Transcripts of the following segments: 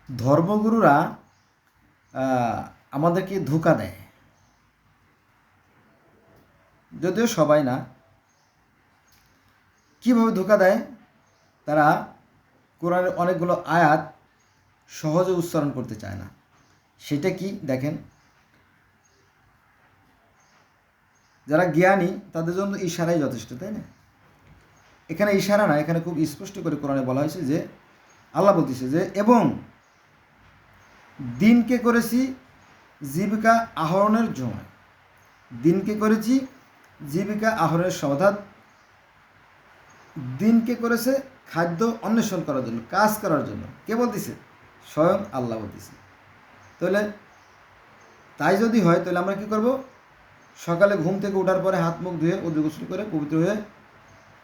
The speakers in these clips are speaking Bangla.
ধর্মগুরুরা আমাদেরকে ধোঁকা দেয়, যদিও সবাই না। কীভাবে ধোঁকা দেয়? তারা কোরআনের অনেকগুলো আয়াত সহজে উচ্চারণ করতে চায় না। সেটা কি দেখেন, যারা জ্ঞানী তাদের জন্য ইশারাই যথেষ্ট, তাই না? এখানে ইশারা না, এখানে খুব স্পষ্ট করে কোরআনে বলা হয়েছে যে আল্লাহ বলতেছে যে এবং দিনকে করেছি জীবিকা আহরণের জন্য। দিনকে করেছি জীবিকা আহরণের অর্থাৎ দিনকে করেছে খাদ্য অন্বেষণ করার জন্য, কাজ করার জন্য। কে বলতেছে? স্বয়ং আল্লাহ বলতেছে। তাহলে তাই যদি হয়, তাহলে আমরা কি করব? সকালে ঘুম থেকে ওঠার পরে হাত মুখ ধুয়ে উযু গোসল করে পবিত্র হয়ে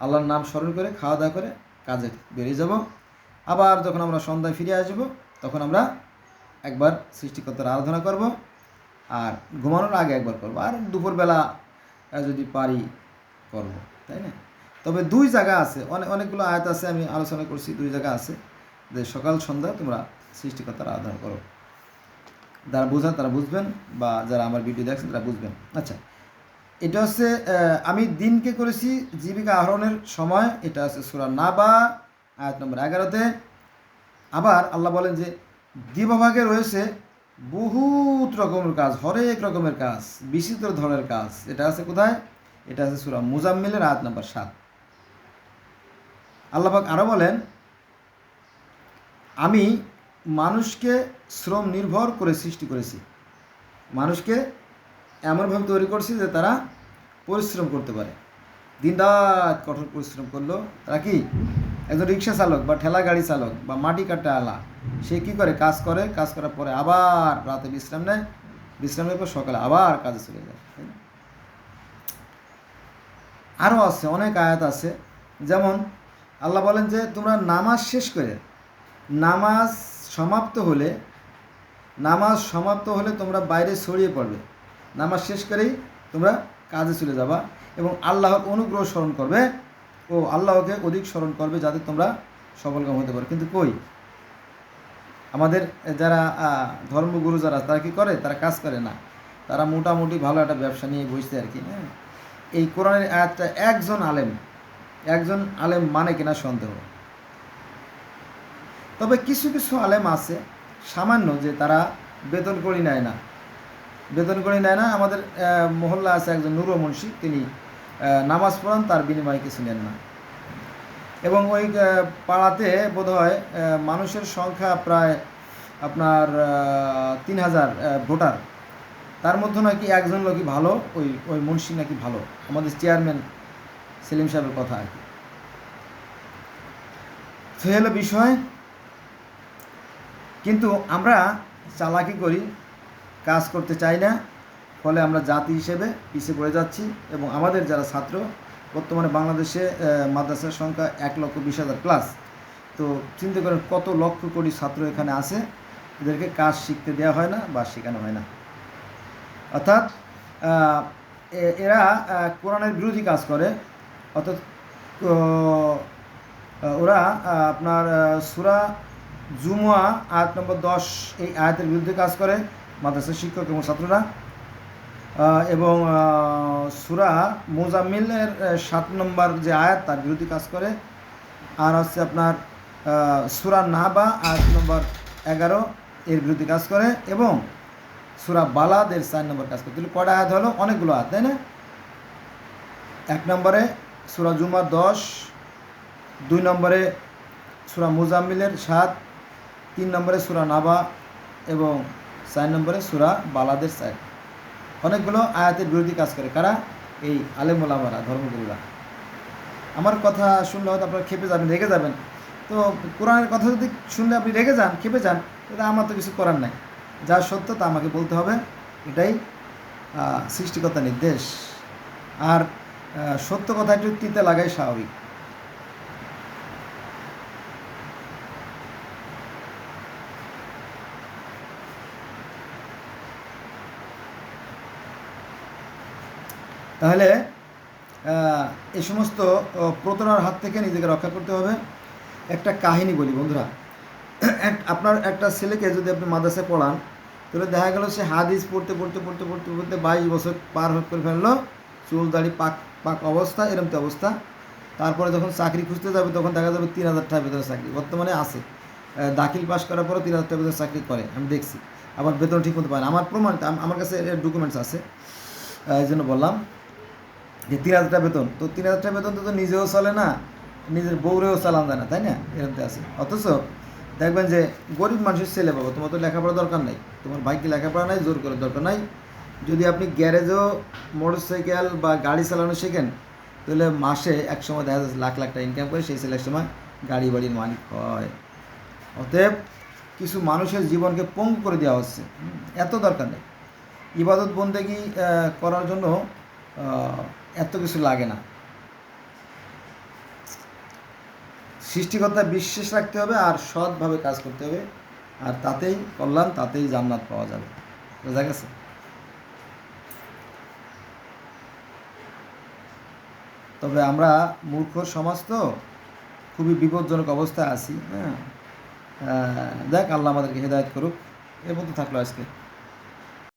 আল্লাহর নাম স্মরণ করে খাওয়া দাওয়া করে কাজে বেরিয়ে যাব। আবার যখন আমরা সন্ধ্যায় ফিরে আসব, তখন আমরা একবার সৃষ্টিকর্তার আরাধনা করব, আর ঘুমানোর আগে একবার করব, আর দুপুরবেলা যদি পারি করব, তাই না? তবে দুই জায়গা আছে, অনেকগুলো আয়াত আছে, আমি আলোচনা করছি। দুই জায়গা আছে যে সকাল সন্ধ্যা তোমরা সৃষ্টিকর্তার আরাধনা করো। যারা বোঝেন তারা বুঝবেন, বা যারা আমার ভিডিও দেখছেন তারা বুঝবেন। আচ্ছা, এটা হচ্ছে আমি দিনকে করেছি জীবিকা আহরণের সময়। এটা আছে সূরা নাবা আয়াত নম্বর 11-তে। আবার আল্লাহ বলেন যে দিবভাগে রয়েছে বহুত রকমের কাজ, হরেক রকমের কাজ, বিচিত্র ধরনের কাজ। এটা আছে কোথায়? এটা আছে সূরা মুজাম্মিলের আয়াত নম্বর 7। আল্লাহ পাক আরও বলেন, আমি মানুষকে শ্রম নির্ভর করে সৃষ্টি করেছি। মানুষকে এমনভাবে তৈরি করছি যে তারা পরিশ্রম করতে পারে। দিনরাত কঠোর পরিশ্রম করলো তারা কি? একজন রিক্সা চালক বা ঠেলা গাড়ি চালক বা মাটি কাটা আলা, সে কী করে? কাজ করে, কাজ করার পরে আবার রাতে বিশ্রাম নেয়, বিশ্রামের পর সকালে আবার কাজে চলে যায়, তাই না? আরও আছে, অনেক আয়াত আছে। যেমন আল্লাহ বলেন যে তোমরা নামাজ শেষ করে, নামাজ সমাপ্ত হলে তোমরা বাইরে ছড়িয়ে পড়বে। নামাজ শেষ করেই তোমরা কাজে চলে যাবা এবং আল্লাহর অনুগ্রহ স্মরণ করবে ও আল্লাহকে অধিক স্মরণ করবে, যাতে তোমরা সফলকাম হতে পারো। কিন্তু কই, আমাদের যারা ধর্মগুরু যারা, তারা কি করে? তারা কাজ করে না, তারা মোটামুটি ভালো একটা ব্যবসা নিয়ে বসছে আর কি। হ্যাঁ, এই কোরআনের আয়াতটা একজন আলেম মানে কিনা সন্দেহ। তবে কিছু কিছু আলেম আছে সামান্য, যে তারা বেতন করি নেয় না। আমাদের মহল্লা আছে একজন নুরুল মুন্সি, তিনি নামাজ পড়ান, তার বিনিময়ে কিছু নেন না। এবং ওই পাড়াতে বোধহয় মানুষের সংখ্যা প্রায় আপনার 3000 ভোটার। তার মধ্যে নাকি একজন লোকই ভালো, ওই মুন্সি নাকি ভালো, আমাদের চেয়ারম্যান সেলিম সাহেবের কথা আর কি। তো হলো বিষয়। কিন্তু আমরা চালাকি করি, কাজ করতে চাই না, ফলে আমরা জাতি হিসেবে পিছিয়ে পড়ে যাচ্ছি। এবং আমাদের যারা ছাত্র, বর্তমানে বাংলাদেশে মাদ্রাসার সংখ্যা 1,20,000 প্লাস। তো চিন্তা করেন কত লক্ষ কোটি ছাত্র এখানে আছে, এদেরকে কাজ শিখতে দেওয়া হয় না বা শেখানো হয় না। অর্থাৎ এরা কোরআনের বিরোধী কাজ করে। অর্থাৎ ওরা আপনার সূরা জুমুয়া আয়াত নম্বর 10, এই আয়াতের বিরুদ্ধে কাজ করে মাদ্রাসার শিক্ষক এবং ছাত্ররা। এবং সূরা মুজাম্মিলের 7 নম্বর যে আয়াত, তার বিরুদ্ধে কাজ করে। আর হচ্ছে আপনার সূরা নাবা আয়াত নম্বর 11, এর বিরুদ্ধে কাজ করে। এবং সূরা বালাদের 4 নম্বর কাজ করে। তাহলে কয়টা আয়াত হলো? অনেকগুলো আয়াত, তাই না? 1 নম্বরে সূরা জুমা 10, 2 নম্বরে সূরা মুজাম্মিলের 7, 3 নম্বরে সূরা নাবা এবং 4 নম্বরে সূরা বালাদের 4। অনেকগুলো আয়াতের বিরোধী কাজ করে। কারা? এই আলেম ওলামারা, ধর্মগুরুরা। আমার কথা শুনলে হয়তো আপনারা খেপে যাবেন, রেগে যাবেন। তো কোরআনের কথা যদি শুনলে আপনি রেগে যান, খেপে যান, তাহলে আমার তো কিছু করার নাই। যা সত্য তা আমাকে বলতে হবে, এটাই সৃষ্টিকর্তার নির্দেশ। আর সত্য কথা একটু তিতে লাগাই স্বাভাবিক। তাহলে এই সমস্ত প্রতারণার হাত থেকে নিজেকে রক্ষা করতে হবে। একটা কাহিনী বলি বন্ধুরা। আপনার একটা ছেলেকে যদি আপনি মাদ্রাসায় পড়ান, তাহলে দেখা গেল সে হাদিস পড়তে পড়তে পড়তে পড়তে পড়তে 22 বছর পার করে ফেললো, চুল দাড়ি পাক পাক অবস্থা, এরকম তো অবস্থা। তারপরে যখন চাকরি খুঁজতে যাবে তখন দেখা যাবে 3,000 টাকার ভেতরে চাকরি বর্তমানে আছে। দাখিল পাস করার পরও 3,000 টাকার ভেতরে চাকরি করে, আমি দেখছি। আবার বেতন ঠিক মতো পায় না। আমার প্রমাণ, আমার কাছে এর ডকুমেন্টস আছে, এই জন্য বললাম যে 3,000 টাকা বেতন। তো 3,000 টাকা বেতন তো নিজেও চলে না, নিজের বউরেও চালান যায় না, তাই না? এরকম আছে। অথচ দেখবেন যে গরিব মানুষের ছেলে বাবা, তোমার তো লেখাপড়া দরকার নাই, তোমার ভাইকে লেখাপড়া নাই, জোর করে দরকার নাই। যদি আপনি গ্যারেজও মোটরসাইকেল বা গাড়ি চালানো শেখেন, তাহলে মাসে এক সময় দেখা যাচ্ছে লাখ লাখ টাকা ইনকাম করে, সেই ছেলে এক সময় গাড়ি বাড়ির মালিক হয়। অতএব কিছু মানুষের জীবনকে পঙ্গু করে দেওয়া হচ্ছে, এত দরকার নেই। ইবাদত বন্দেগী করার জন্য এত কিছু লাগে না। সৃষ্টিকর্তা বিশ্বাস রাখতে হবে আর সৎভাবে কাজ করতে হবে, আর তাতেই কল্যাণ, তাতেই জান্নাত পাওয়া যাবে। বোঝা গেছে? তবে আমরা মূর্খ সমাজ তো, খুবই বিপজ্জনক অবস্থায় আছি। হ্যাঁ, দেখ আল্লাহ আমাদেরকে হেদায়েত করুক। এর মধ্যে থাকলো আজকে।